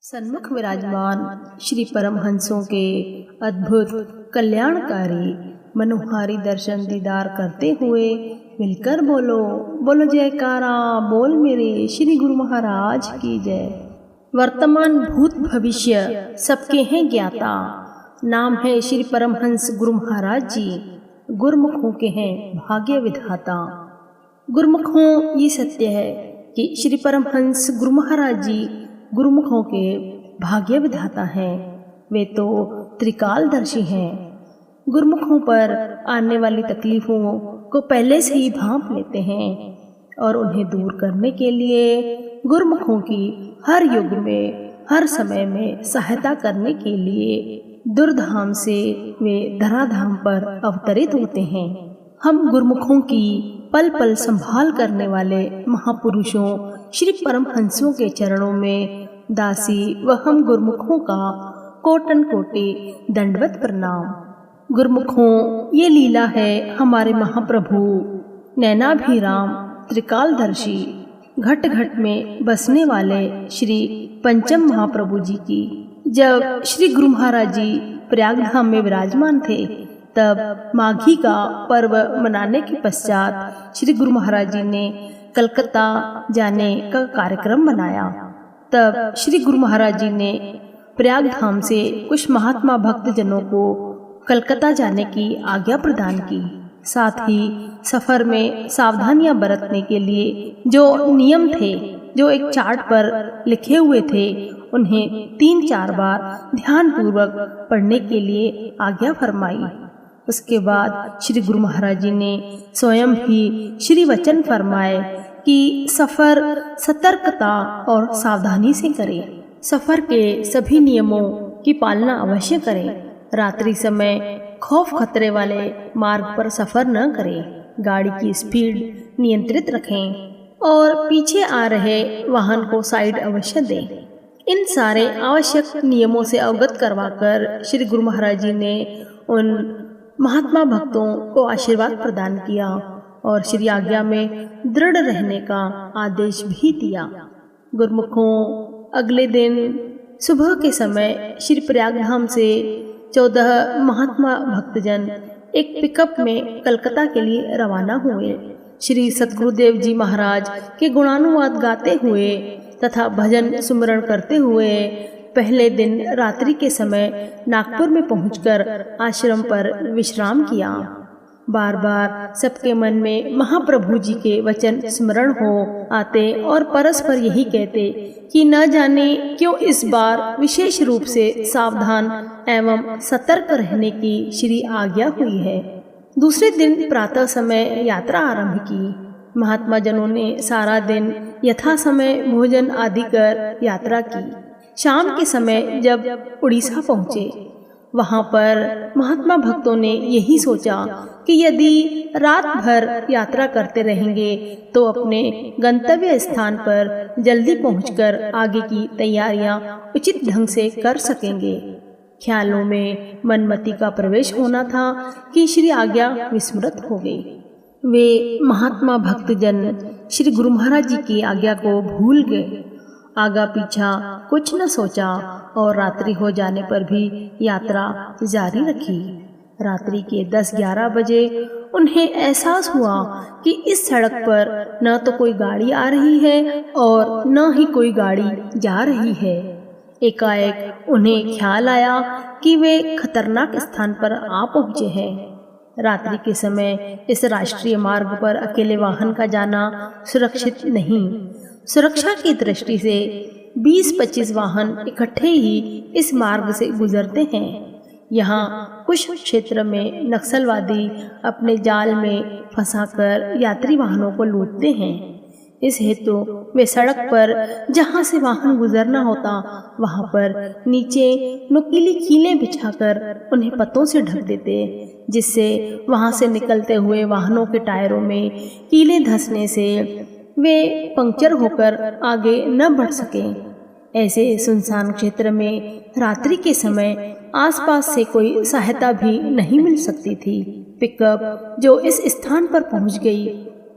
सन्मुख विराजमान श्री परमहंसों के अद्भुत कल्याणकारी मनोहारी दर्शन दीदार करते हुए मिलकर बोलो बोलो जयकारा बोल मेरे श्री गुरु महाराज की जय। वर्तमान भूत भविष्य सबके हैं ज्ञाता, नाम है श्री परमहंस गुरु महाराज जी, गुरुमुखों के हैं भाग्य विधाता। गुरुमुखों ये सत्य है कि श्री परमहंस गुरु महाराज जी गुरुमुखों के भाग्य विधाता हैं। वे तो त्रिकालदर्शी हैं। गुरुमुखों पर आने वाली तकलीफों को पहले से ही भांप लेते हैं और उन्हें दूर करने के लिए गुरुमुखों की हर युग में हर समय में सहायता करने के लिए दुर्धाम से वे धराधाम पर अवतरित होते हैं। हम गुरुमुखों की पल पल संभाल करने वाले महापुरुषों श्री परमहंसों के चरणों में दासी व हम गुरुमुखों का कोटन कोटि दंडवत प्रणाम। गुरुमुखों ये लीला है हमारे महाप्रभु नैनाभिराम त्रिकालदर्शी घट घट में बसने वाले श्री पंचम महाप्रभु जी की। जब श्री गुरु महाराज जी प्रयागधाम में विराजमान थे तब माघी का पर्व मनाने के पश्चात श्री गुरु महाराज जी ने कलकत्ता जाने का कार्यक्रम बनाया। तब श्री गुरु महाराज जी ने प्रयागधाम से कुछ महात्मा भक्त जनों को कलकत्ता जाने की आज्ञा प्रदान की। साथ ही सफर में सावधानियां बरतने के लिए जो नियम थे, जो एक चार्ट पर लिखे हुए थे, उन्हें 3-4 बार ध्यानपूर्वक पढ़ने के लिए आज्ञा फरमाई। उसके बाद श्री गुरु महाराज जी ने स्वयं ही श्री वचन फरमाए कि सफर सतर्कता और सावधानी से करें। सफर के सभी नियमों की पालना अवश्य करें। रात्रि समय खौफ खतरे वाले मार्ग पर सफर न करें। गाड़ी की स्पीड नियंत्रित रखें और पीछे आ रहे वाहन को साइड अवश्य दें। इन सारे आवश्यक नियमों से अवगत करवाकर श्री गुरु महाराज जी ने उन महात्मा भक्तों को आशीर्वाद प्रदान किया और श्री आज्ञा में दृढ़ रहने का आदेश भी दिया। गुरुमुखों अगले दिन सुबह के समय श्री प्रयागधाम से 14 महात्मा भक्तजन एक पिकअप में कलकत्ता के लिए रवाना हुए। श्री सतगुरुदेव जी महाराज के गुणानुवाद गाते हुए तथा भजन सुमरण करते हुए पहले दिन रात्रि के समय नागपुर में पहुंचकर आश्रम पर विश्राम किया। बार बार सबके मन में महाप्रभु जी के वचन स्मरण हो आते और परस्पर यही कहते कि न जाने क्यों इस बार विशेष रूप से सावधान एवं सतर्क रहने की श्री आज्ञा हुई है। दूसरे दिन प्रातः समय यात्रा आरंभ की। महात्मा जनों ने सारा दिन यथा समय भोजन आदि कर यात्रा की। शाम के समय जब उड़ीसा पहुँचे, वहाँ पर महात्मा भक्तों ने यही सोचा कि यदि रात भर यात्रा करते रहेंगे तो अपने गंतव्य स्थान पर जल्दी पहुंचकर आगे की तैयारियां उचित ढंग से कर सकेंगे। ख्यालों में मनमति का प्रवेश होना था कि श्री आज्ञा विस्मृत हो गई। वे महात्मा भक्तजन श्री गुरु महाराज जी की आज्ञा को भूल गए। आगा पीछा कुछ न सोचा और रात्रि हो जाने पर भी यात्रा जारी रखी। रात्रि के 10-11 बजे उन्हें एहसास हुआ कि इस सड़क पर न तो कोई गाड़ी आ रही है और न ही कोई गाड़ी जा रही है। एकाएक उन्हें ख्याल आया कि वे खतरनाक स्थान पर आ पहुँचे हैं। रात्रि के समय इस राष्ट्रीय मार्ग पर अकेले वाहन का जाना सुरक्षित नहीं। सुरक्षा की दृष्टि से 20-25 वाहन इकट्ठे ही इस मार्ग से गुजरते हैं। यहाँ कुछ क्षेत्र में नक्सलवादी अपने जाल में फंसाकर यात्री वाहनों को लूटते हैं। इस हेतु वे सड़क पर जहाँ से वाहन गुजरना होता वहाँ पर नीचे नुकीली कीलें बिछाकर उन्हें पत्तों से ढक देते, जिससे वहाँ से निकलते हुए वाहनों के टायरों में कीलें धंसने से वे पंक्चर होकर आगे न बढ़ सकें। ऐसे सुनसान क्षेत्र में रात्रि के समय आसपास से कोई सहायता भी नहीं मिल सकती थी। पिकअप जो इस स्थान पर पहुंच गई,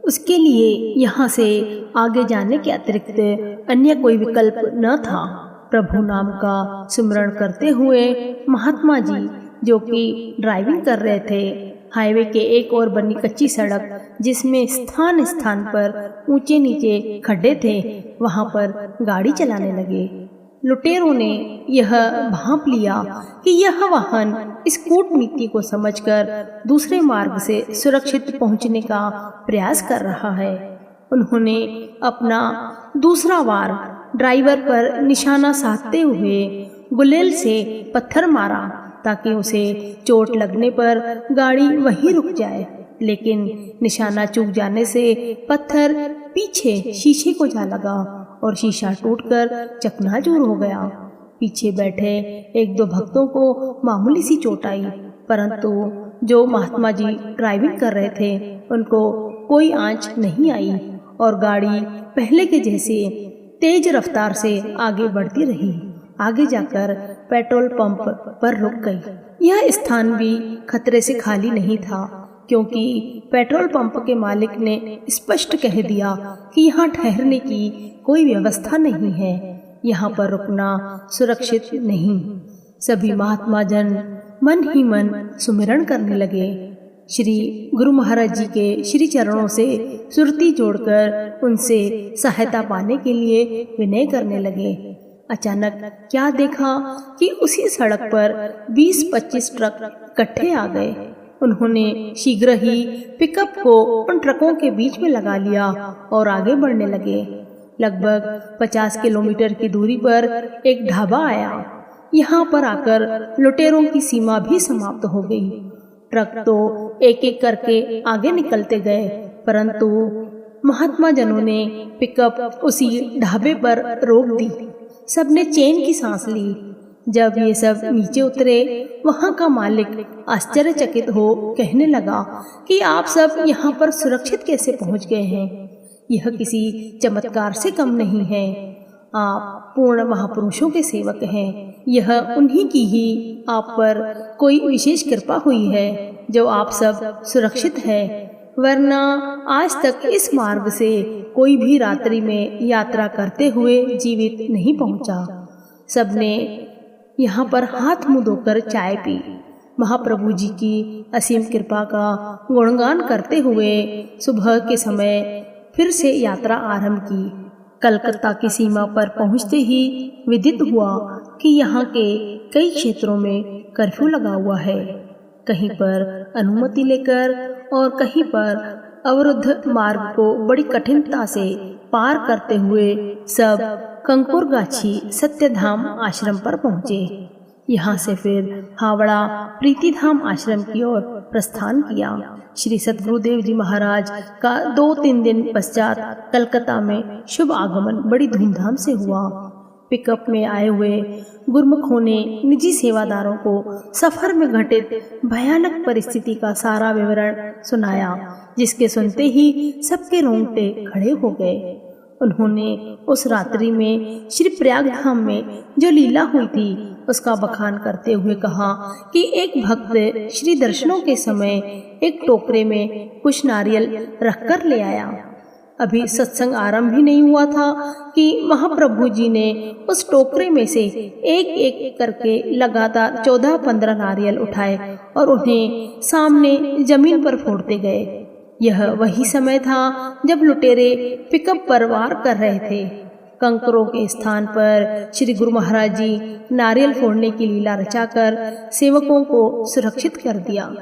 उसके लिए यहाँ से आगे जाने के अतिरिक्त अन्य कोई विकल्प न था। प्रभु नाम का सुमिरन करते हुए महात्मा जी, जो कि ड्राइविंग कर रहे थे, हाईवे के एक ओर बनी कच्ची सड़क जिसमें स्थान स्थान पर ऊंचे नीचे खड्डे थे, वहां पर गाड़ी चलाने लगे। लुटेरों ने यह भांप लिया कि यह वाहन इस कूटनीति को समझकर दूसरे मार्ग से सुरक्षित पहुंचने का प्रयास कर रहा है। उन्होंने अपना दूसरा वार ड्राइवर पर निशाना साधते हुए गुलेल से पत्थर मारा ताकि उसे चोट लगने पर गाड़ी वहीं रुक जाए, लेकिन निशाना चूक जाने से पत्थर पीछे शीशे को जा लगा और शीशा टूटकर चकनाचूर हो गया। पीछे बैठे एक दो भक्तों को मामूली सी चोट आई, परंतु जो महात्मा जी ड्राइविंग कर रहे थे उनको कोई आंच नहीं आई और गाड़ी पहले के जैसे तेज रफ्तार से आगे बढ़ती रही। आगे जाकर पेट्रोल पंप पर रुक गई। यह स्थान भी खतरे से खाली नहीं था, क्योंकि पेट्रोल पंप के मालिक ने स्पष्ट कह दिया कि यहाँ ठहरने की कोई व्यवस्था नहीं है, यहाँ पर रुकना सुरक्षित नहीं। सभी महात्मा जन मन ही मन सुमिरन करने लगे। श्री गुरु महाराज जी के श्री चरणों से सुरती जोड़कर उनसे सहायता पाने के लिए विनय करने लगे। अचानक क्या देखा कि उसी सड़क पर 20-25 ट्रक इकट्ठे आ गए। उन्होंने शीघ्र ही पिकअप को उन ट्रकों के बीच में लगा लिया और आगे बढ़ने लगे। लगभग 50 किलोमीटर की दूरी पर एक ढाबा आया। यहाँ पर आकर लुटेरों की सीमा भी समाप्त हो गई। ट्रक तो एक एक करके आगे निकलते गए, परंतु महात्मा जनों ने पिकअप उसी ढाबे पर रोक दी। सबने चैन की सांस ली। जब ये सब नीचे उतरे, वहाँ का मालिक आश्चर्यचकित हो कहने लगा कि आप सब यहाँ पर सुरक्षित कैसे पहुँच गए हैं? यह किसी चमत्कार से कम नहीं है। आप पूर्ण महापुरुषों के सेवक हैं। यह उन्हीं की ही आप पर कोई विशेष कृपा हुई है जो आप सब सुरक्षित है, वरना आज तक इस मार्ग से कोई भी रात्रि में यात्रा करते हुए जीवित नहीं पहुंचा। सबने यहाँ पर हाथ मुंह धोकर चाय पी। महाप्रभु जी की असीम कृपा का गुणगान करते हुए सुबह के समय फिर से यात्रा आरंभ की। कलकत्ता की सीमा पर पहुंचते ही विदित हुआ कि यहाँ के कई क्षेत्रों में कर्फ्यू लगा हुआ है। कहीं पर अनुमति लेकर और कहीं पर अवरुद्ध मार्ग को बड़ी कठिनता से पार करते हुए सब कंकुरगाछी सत्यधाम आश्रम पर पहुँचे। यहाँ से फिर हावड़ा प्रीतिधाम आश्रम की ओर प्रस्थान किया। श्री सद्गुरुदेव जी महाराज का 2-3 दिन पश्चात कलकत्ता में शुभ आगमन बड़ी धूमधाम से हुआ। पिकअप में आए हुए गुरमुखों ने निजी सेवादारों को सफर में घटित भयानक परिस्थिति का सारा विवरण सुनाया, जिसके सुनते ही सबके रोंगटे खड़े हो गए। उन्होंने उस रात्रि में श्री प्रयागधाम में जो लीला हुई थी उसका बखान करते हुए कहा कि एक भक्त श्री दर्शनों के समय एक टोकरे में कुछ नारियल रखकर ले आया। अभी सत्संग आरंभ भी नहीं हुआ था कि महाप्रभु जी ने उस टोकरे में से एक एक करके लगातार 14-15 नारियल उठाए और उन्हें सामने जमीन पर फोड़ते गए। यह वही समय था जब लुटेरे पिकअप पर वार कर रहे थे। कंकरों के स्थान पर श्री गुरु महाराज जी नारियल फोड़ने की लीला रचाकर सेवकों को सुरक्षित कर दिया।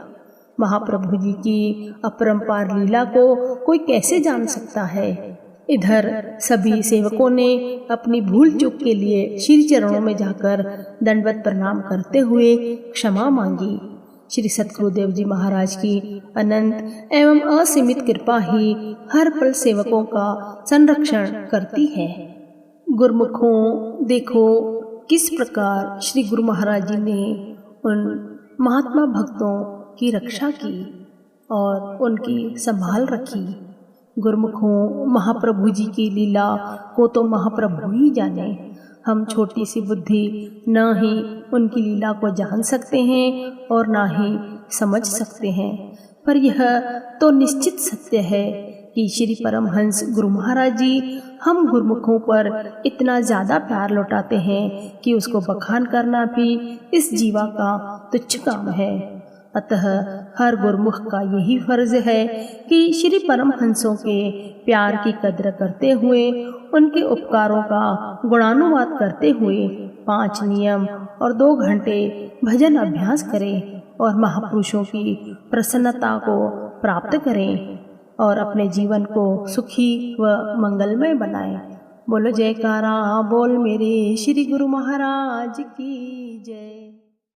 महाप्रभु जी की अपरंपार लीला को कोई कैसे जान सकता है। इधर सभी सेवकों ने अपनी भूल चूक के लिए श्री चरणों में जाकर दंडवत प्रणाम करते हुए क्षमा मांगी। श्री सद्गुरुदेव जी महाराज की अनंत एवं असीमित कृपा ही हर पल सेवकों का संरक्षण करती है। गुरुमुखों, देखो किस प्रकार श्री गुरु महाराज जी ने उन महात्मा भक्तों की रक्षा की और उनकी संभाल रखी। गुरुमुखों, महाप्रभु जी की लीला को तो महाप्रभु ही जाने। हम छोटी सी बुद्धि न ही उनकी लीला को जान सकते हैं और न ही समझ सकते हैं, पर यह तो निश्चित सत्य है कि श्री परमहंस गुरु महाराज जी हम गुरुमुखों पर इतना ज़्यादा प्यार लौटाते हैं कि उसको बखान करना भी इस जीवा का तुच्छ काम है। अतः हर गुरुमुख का यही फर्ज है कि श्री परमहंसों के प्यार की कद्र करते हुए उनके उपकारों का गुणानुवाद करते हुए 5 नियम और 2 घंटे भजन अभ्यास करें और महापुरुषों की प्रसन्नता को प्राप्त करें और अपने जीवन को सुखी व मंगलमय बनाएं। बोलो जयकारा बोल मेरे श्री गुरु महाराज की जय।